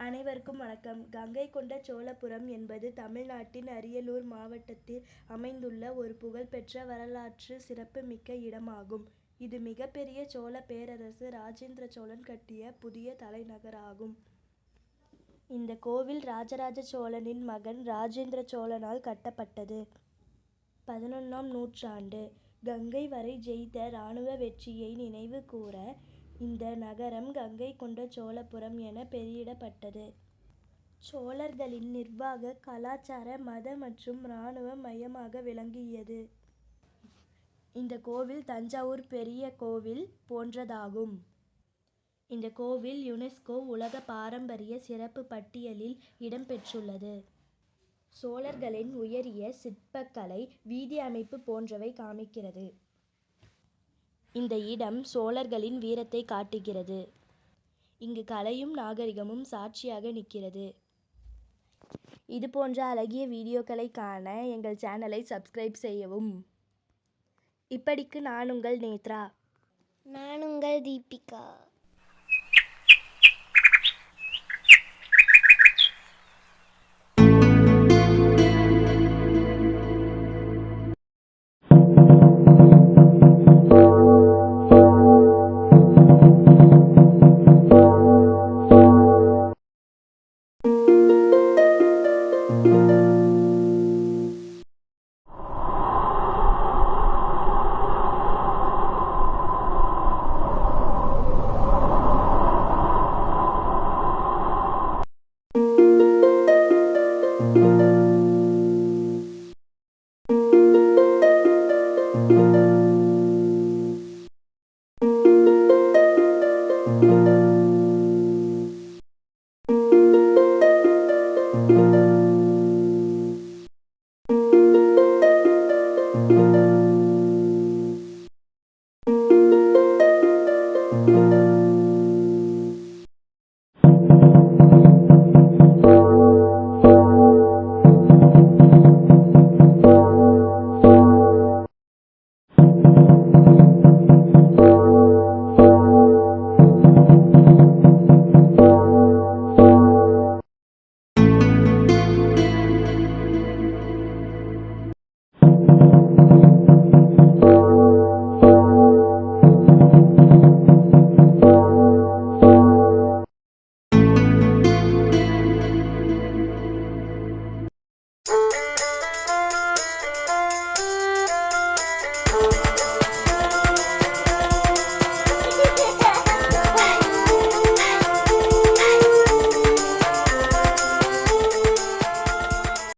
அனைவருக்கும் வணக்கம். கங்கை கொண்ட சோழபுரம் என்பது தமிழ்நாட்டின் அரியலூர் மாவட்டத்தில் அமைந்துள்ள ஒரு புகழ்பெற்ற வரலாற்று சிறப்புமிக்க இடமாகும். இது மிகப்பெரிய சோழ பேரரசு ராஜேந்திர சோழன் கட்டிய புதிய தலைநகராகும். இந்த கோவில் ராஜராஜ சோழனின் மகன் ராஜேந்திர சோழனால் கட்டப்பட்டது. 11ஆம் நூற்றாண்டு கங்கை வரை ஜெயித்த இராணுவ வெற்றியை நினைவு கூற இந்த நகரம் கங்கை கொண்ட சோழபுரம் என பெயரிடப்பட்டது. சோழர்களின் நிர்வாக, கலாச்சார, மத மற்றும் இராணுவ மையமாக விளங்கியது. இந்த கோவில் தஞ்சாவூர் பெரிய கோவில் போன்றதாகும். இந்த கோவில் யுனெஸ்கோ உலக பாரம்பரிய சிறப்பு பட்டியலில் இடம்பெற்றுள்ளது. சோழர்களின் உயரிய சிற்பக்கலை, வீதி அமைப்பு போன்றவை காமிக்கிறது. இந்த இடம் சோழர்களின் வீரத்தை காட்டுகிறது. இங்கு கலையும் நாகரிகமும் சாட்சியாக நிற்கிறது. இது போன்ற அழகிய வீடியோக்களை காண எங்கள் சேனலை சப்ஸ்கிரைப் செய்யவும். இப்படிக்கு நான் உங்கள் நேத்ரா. நான் உங்கள் தீபிகா.